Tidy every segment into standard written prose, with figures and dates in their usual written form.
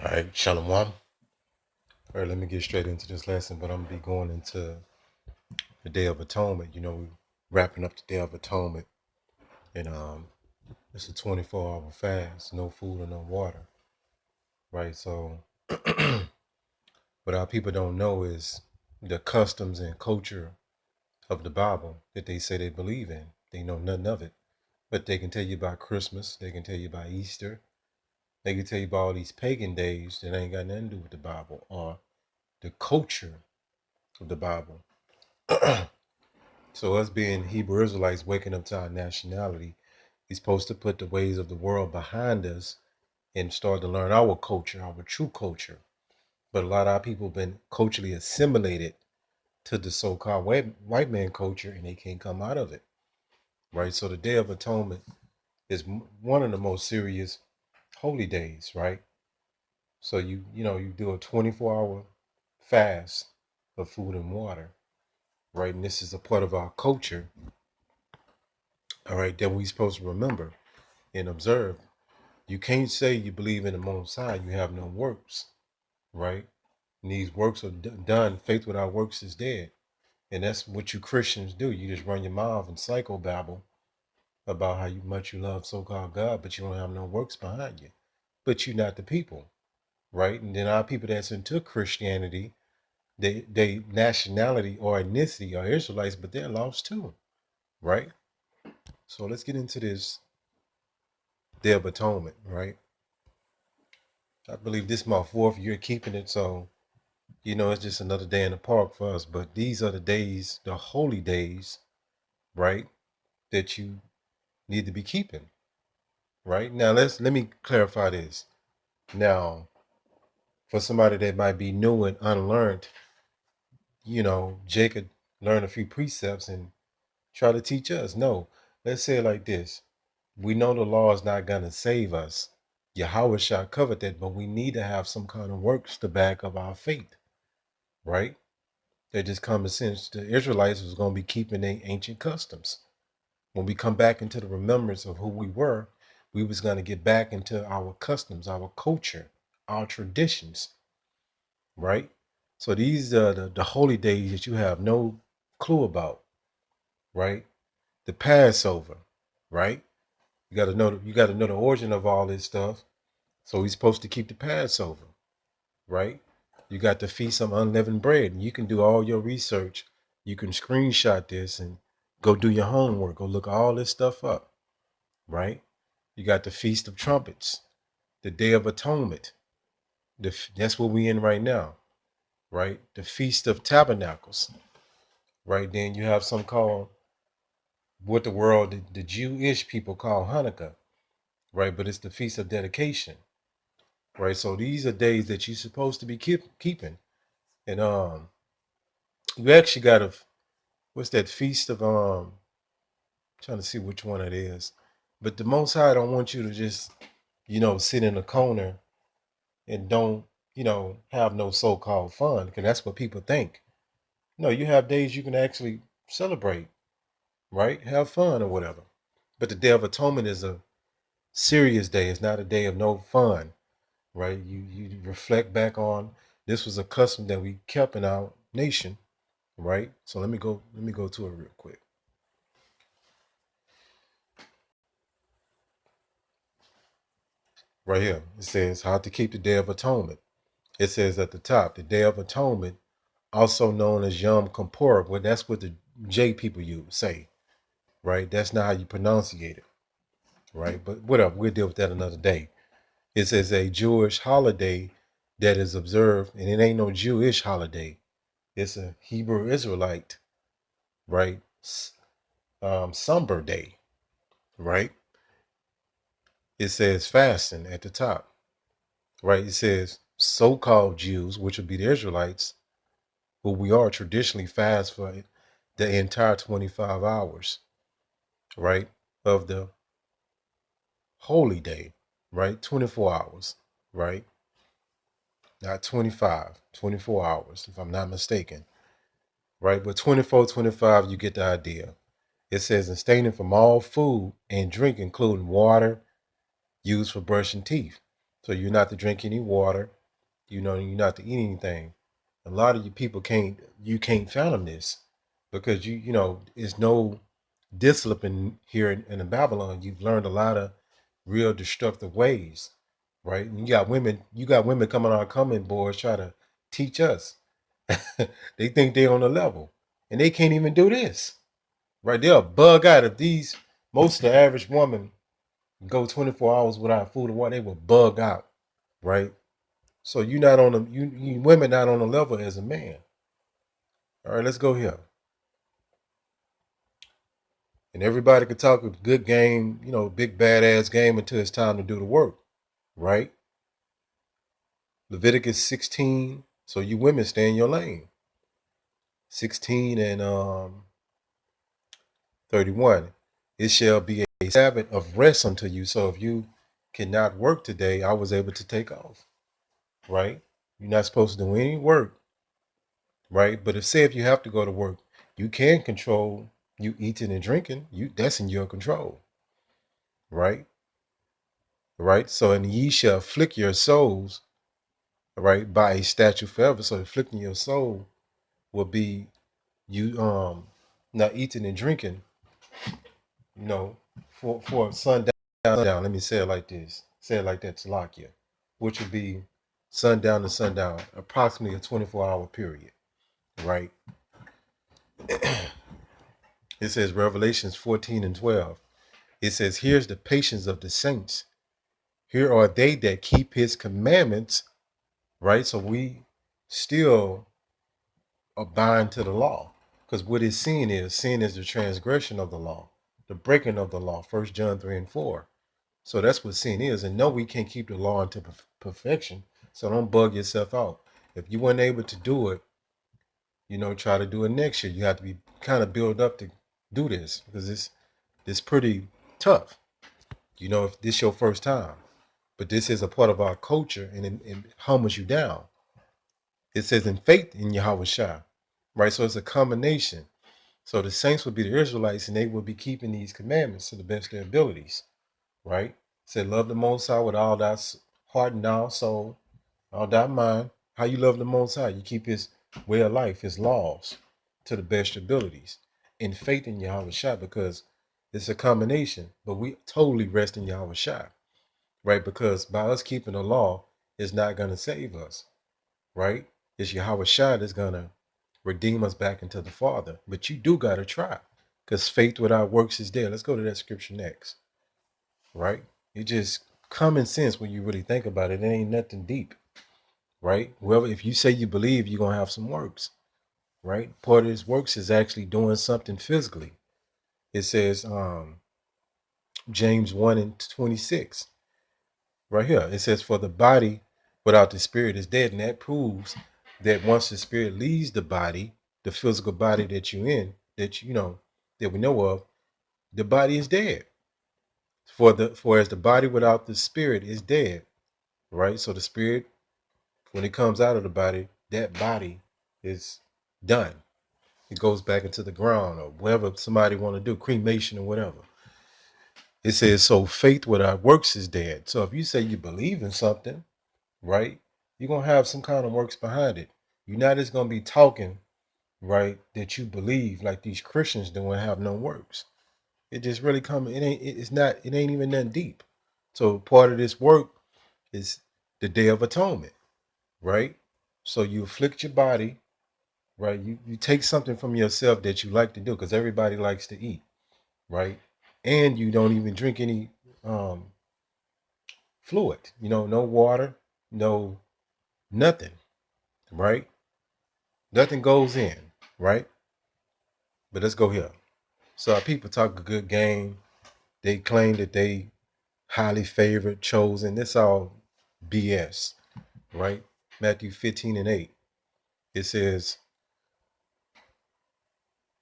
All right, Shalom. All right, let me get straight into this lesson, but I'm gonna be going into the Day of Atonement. We wrapping up the Day of Atonement, and it's a 24-hour fast, no food or no water, right? So, what our people don't know is the customs and culture of the Bible that they say they believe in. They know nothing of it, but they can tell you about Christmas, they can tell you about Easter, they can tell you about all these pagan days that ain't got nothing to do with the Bible or the culture of the Bible. So us being Hebrew Israelites waking up to our nationality, we're supposed to put the ways of the world behind us and start to learn our culture, our true culture. But a lot of our people have been culturally assimilated to the so-called white man culture, and they can't come out of it, right? So the Day of Atonement is one of the most serious holy days, right? So you do a 24-hour fast of food and water, right? And this is a part of our culture, all right, that we're supposed to remember and observe. You can't say you believe in the Most High, you have no works, right? And these works are done. Faith without works is dead. And that's what you Christians do. You just run your mouth and psychobabble about how much you love so-called God, but you don't have no works behind you. But you're not the people, right? And then our people that's into Christianity, they nationality or ethnicity are Israelites, but they're lost too, right? So let's get into this Day of Atonement, right? I believe this is my fourth year keeping it, so it's just another day in the park for us. But these are the days, the holy days, right, that you need to be keeping, right? Now let me clarify this. Now, for somebody that might be new and unlearned, Jacob learn a few precepts and try to teach us. No, let's say it like this. We know the law is not gonna save us. Yahweh shall cover that, but we need to have some kind of works to back up our faith, right? They just common sense. The Israelites was going to be keeping their ancient customs. When we come back into the remembrance of who we was going to get back into our customs, our culture, our traditions, right? So these are the holy days that you have no clue about, right? The Passover, right? You got to know the origin of all this stuff. So we're supposed to keep the Passover, right? You got the Feast of Unleavened Bread, and you can do all your research. You can screenshot this and go do your homework, go look all this stuff up, right? You got the Feast of Trumpets, the Day of Atonement. That's what we in right now, right? The Feast of Tabernacles, right? Then you have some called what the Jewish people call Hanukkah, right? But it's the Feast of Dedication, right? So these are days that you're supposed to be keeping, and you actually got to what's that feast of trying to see which one it is. But the Most High don't want you to just, sit in a corner and don't, have no so-called fun, because that's what people think. No, you have days you can actually celebrate, right? Have fun or whatever. But the Day of Atonement is a serious day. It's not a day of no fun, right? You reflect back on this was a custom that we kept in our nation, right? So let me go to it real quick. Right here. It says how to keep the Day of Atonement. It says at the top, the Day of Atonement, also known as Yom Kippur. Well, that's what the J people say, right? That's not how you pronunciate it, right? But whatever, we'll deal with that another day. It says a Jewish holiday that is observed, and it ain't no Jewish holiday. It's a Hebrew Israelite, right? Somber day, right? It says fasting at the top, right? It says so-called Jews, which would be the Israelites, who we are traditionally fast for the entire 25 hours, right, of the holy day, right? 24 hours, right? Not 25, 24 hours, if I'm not mistaken, right? But 24, 25, you get the idea. It says abstaining from all food and drink, including water used for brushing teeth. So you're not to drink any water. You're not to eat anything. A lot of you people can't fathom this because it's no discipline here in Babylon. You've learned a lot of real destructive ways, right? And you got women coming on our comment boards try to teach us. They think they're on a level, and they can't even do this, right? They'll bug out if these most of the average woman go 24 hours without food or water, they will bug out, right? So you're not on a you women not on a level as a man. All right, let's go here. And everybody could talk a good game, big badass game until it's time to do the work, right? Leviticus 16. So you women stay in your lane. 16 and 31. It shall be a Sabbath of rest unto you. So if you cannot work today, I was able to take off, right? You're not supposed to do any work, right? But if you have to go to work, you can control you eating and drinking. That's in your control, right? Right. So and ye shall afflict your souls, right, by a statute forever. So afflicting your soul will be you not eating and drinking, you know, for sundown. Let me say it like this. Say it like that, Salakia, which would be sundown to sundown, approximately a 24-hour period, right? It says Revelations 14 and 12. It says, here's the patience of the saints. Here are they that keep his commandments, right? So we still bind to the law. Because what it's sin is the transgression of the law, the breaking of the law, 1 John 3 and 4. So that's what sin is. And no, we can't keep the law into perfection. So don't bug yourself out. If you weren't able to do it, try to do it next year. You have to be kind of build up to do this because it's pretty tough. If this your first time. But this is a part of our culture and it humbles you down. It says in faith in Yahweh Shah, right? So it's a combination. So the saints would be the Israelites and they would be keeping these commandments to the best of their abilities, right? It said, love the Most High with all thy heart and all soul, all thy mind. How you love the Most High? You keep his way of life, his laws to the best abilities in faith in Yahweh Shah because it's a combination, but we totally rest in Yahweh Shah, right? Because by us keeping the law, it's not going to save us, right? It's Yahweh Shah that's going to redeem us back into the Father. But you do got to try because faith without works is dead. Let's go to that scripture next, right? It just common sense when you really think about it. It ain't nothing deep, right? Well, if you say you believe, you're going to have some works, right? Part of this works is actually doing something physically. It says James 1 and 26. Right here, it says, for the body without the spirit is dead. And that proves that once the spirit leaves the body, the physical body that you're in, that that we know of, the body is dead. For as the body without the spirit is dead, right? So the spirit, when it comes out of the body, that body is done. It goes back into the ground or whatever somebody want to do, cremation or whatever. It says, so faith without works is dead. So if you say you believe in something, right, you're going to have some kind of works behind it. You're not just going to be talking, right, that you believe like these Christians do and have no works. It just really it ain't even that deep. So part of this work is the Day of Atonement, right? So you afflict your body, right? You take something from yourself that you like to do because everybody likes to eat, right? And you don't even drink any fluid, no water, no nothing, right? Nothing goes in, right? But let's go here. So our people talk a good game. They claim that they highly favored, chosen. That's all BS, right? Matthew 15 and 8. It says,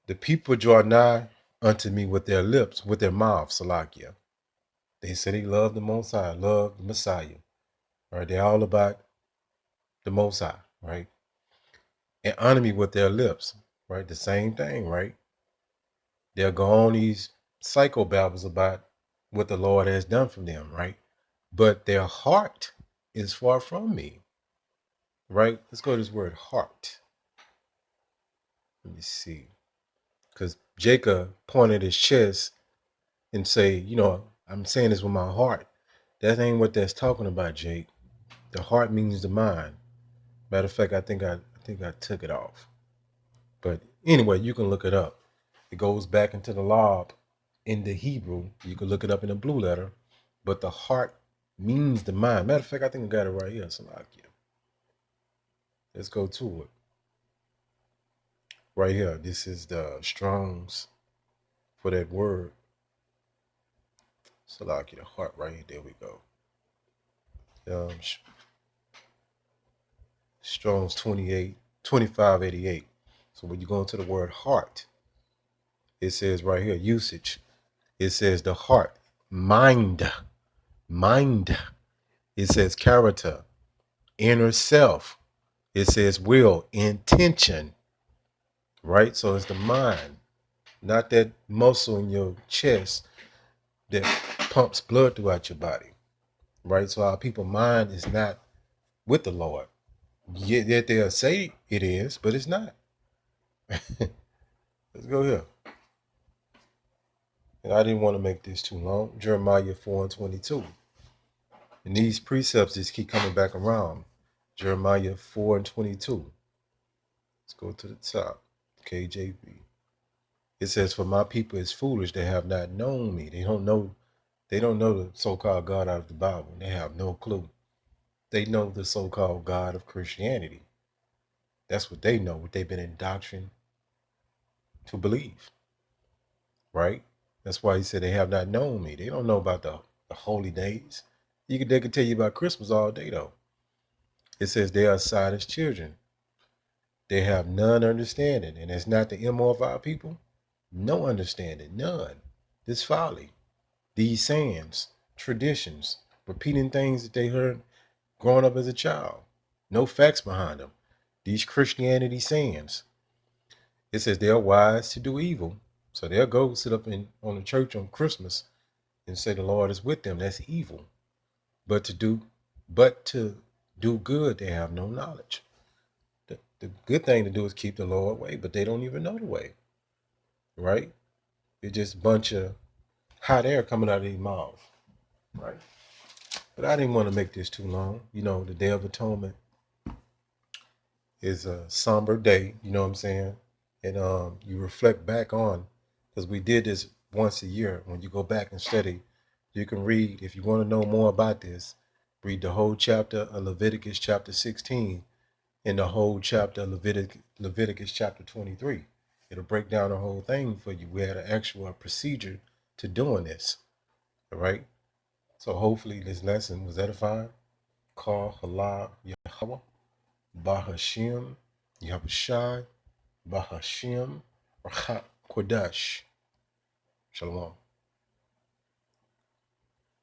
the people draw nigh unto me with their lips, with their mouths, Salakia. They say they love the Most High, love the Messiah. Right? They're all about the Most High, right? And honor me with their lips, right? The same thing, right? They'll go on these psychobabbles about what the Lord has done for them, right? But their heart is far from me. Right? Let's go to this word heart. Let me see. Because Jacob pointed his chest and say, I'm saying this with my heart. That ain't what that's talking about, Jake. The heart means the mind. Matter of fact, I think I took it off. But anyway, you can look it up. It goes back into the lob in the Hebrew. You can look it up in the blue letter. But the heart means the mind. Matter of fact, I think I got it right here. Salakia. Let's go to it. Right here. This is the Strong's for that word. Salakia, the heart right here. There we go. Strong's 2588. So when you go into the word heart, it says right here, usage. It says the heart, mind. It says character, inner self. It says will, intention. Right? So it's the mind, not that muscle in your chest that pumps blood throughout your body. Right? So our people's mind is not with the Lord. Yet they'll say it is, but it's not. Let's go here. And I didn't want to make this too long. Jeremiah 4:22. And these precepts just keep coming back around. Jeremiah 4:22. Let's go to the top. KJV. It says, "For my people is foolish; they have not known me. They don't know the so-called God out of the Bible. They have no clue. They know the so-called God of Christianity. That's what they know. What they've been indoctrinated to believe. Right? That's why he said they have not known me. They don't know about the holy days. They could tell you about Christmas all day though. It says they are silent children. They have none understanding. And it's not the MO of our people. No understanding. None. This folly. These sayings, traditions, repeating things that they heard growing up as a child. No facts behind them. These Christianity sayings. It says they are wise to do evil. So they'll go sit up on the church on Christmas and say the Lord is with them. That's evil. But to do good, they have no knowledge. The good thing to do is keep the Lord way, but they don't even know the way. Right? It's just a bunch of hot air coming out of their mouth. Right? But I didn't want to make this too long. The Day of Atonement is a somber day, you know what I'm saying? And you reflect back on, because we did this once a year. When you go back and study, you can read, if you want to know more about this, read the whole chapter of Leviticus chapter 16 and the whole chapter of Leviticus chapter 23. It'll break down the whole thing for you. We had an actual procedure to doing this. All right? So hopefully this lesson was edifying. Call Halal Yahweh, Bahashim, Yahushai, Bahashim, Rachat Kodash. Shalom.